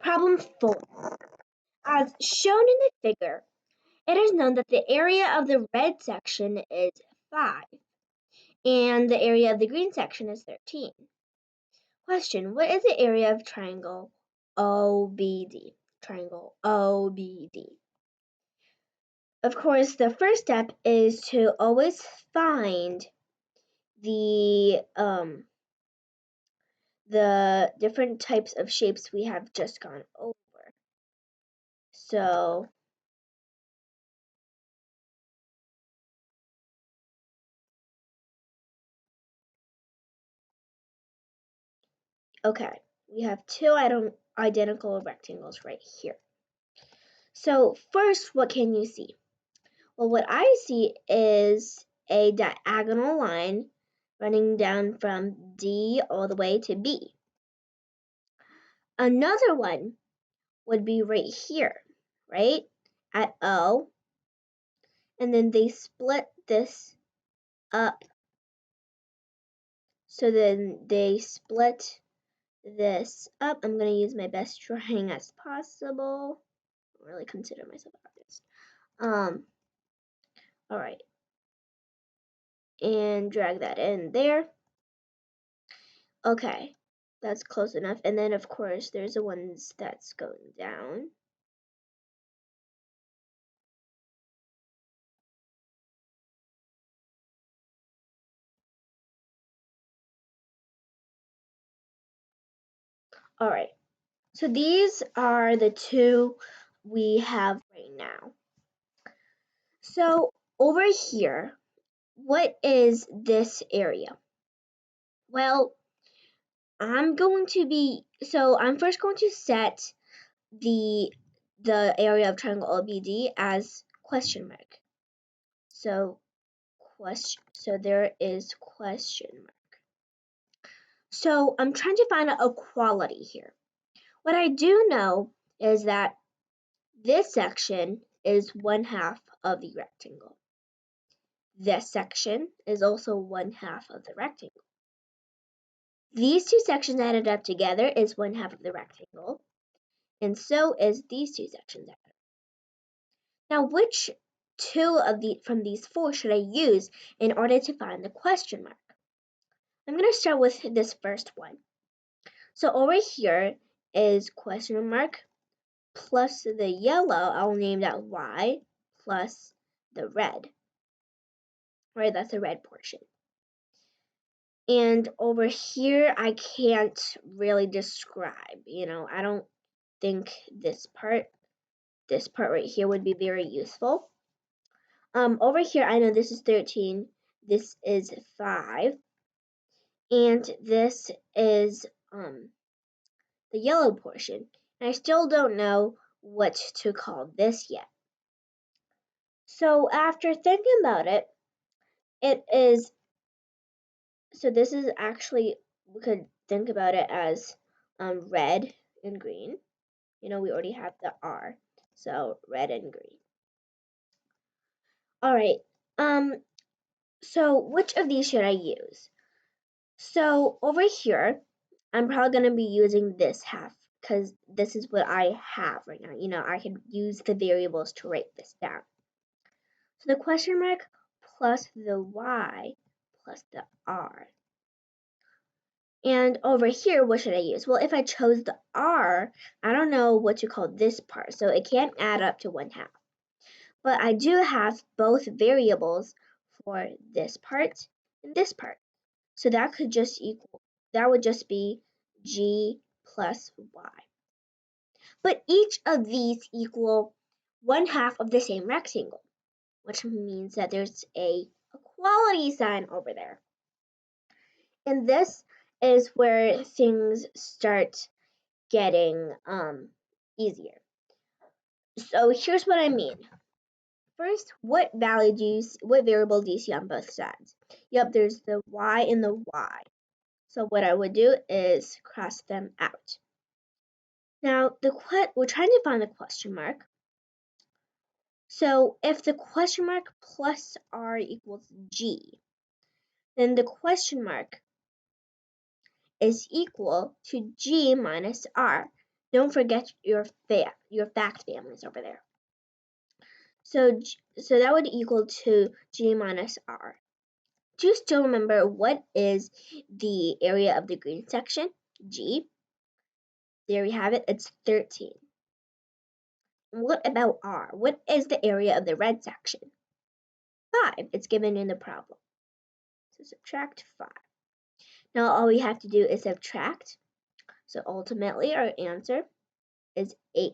Problem 4. As shown in the figure, it is known that the area of the red section is 5 and the area of the green section is 13. Question: what is the area of triangle OBD? Triangle OBD. Of course, the first step is to always find the different types of shapes we have just gone over. So okay, we have two identical rectangles right here. So first, what can you see? Well, what I see is a diagonal line running down from D all the way to B. Another one would be right here, right? At O. And then they split this up. So then they split this up. I'm going to use my best drawing as possible. I don't really consider myself an artist. All right. And drag that in there. Okay, that's close enough. And then, of course, there's the ones that's going down. All right, so these are the two we have right now. So over here, what is this area? Well, I'm first going to set the area of triangle OBD as question mark. So there is question mark. So I'm trying to find an equality here. What I do know is that this section is 1/2 of the rectangle. This section is also 1/2 of the rectangle. These two sections added up together is 1/2 of the rectangle, and so is these two sections added. Now, which two from these four should I use in order to find the question mark? I'm going to start with this first one. So over here is question mark plus the yellow, I'll name that Y, plus the red. Right, that's the red portion. And over here, I can't really describe, I don't think this part right here would be very useful. Over here, I know this is 13, this is 5, and this is the yellow portion. And I still don't know what to call this yet. So after thinking about it, this is actually, we could think about it as red and green. We already have the R, so red and green. All right, so which of these should I use? So over here, I'm probably going to be using this half because this is what I have right now. I can use the variables to write this down. So the question mark plus the Y plus the R. And over here, what should I use? Well, if I chose the R, I don't know what to call this part, so it can't add up to 1/2. But I do have both variables for this part and this part. So that would just be G plus Y. But each of these equal 1/2 of the same rectangle, which means that there's a equality sign over there. And this is where things start getting easier. So here's what I mean. First, what variable do you see on both sides? Yep, there's the Y and the Y. So what I would do is cross them out. Now, we're trying to find the question mark. So if the question mark plus R equals G, then the question mark is equal to G minus R. Don't forget your fact families over there. So that would equal to G minus R. Do you still remember what is the area of the green section? G. There we have it. It's 13. What about R? What is the area of the red section? 5. It's given in the problem. So subtract 5. Now all we have to do is subtract. So ultimately our answer is 8.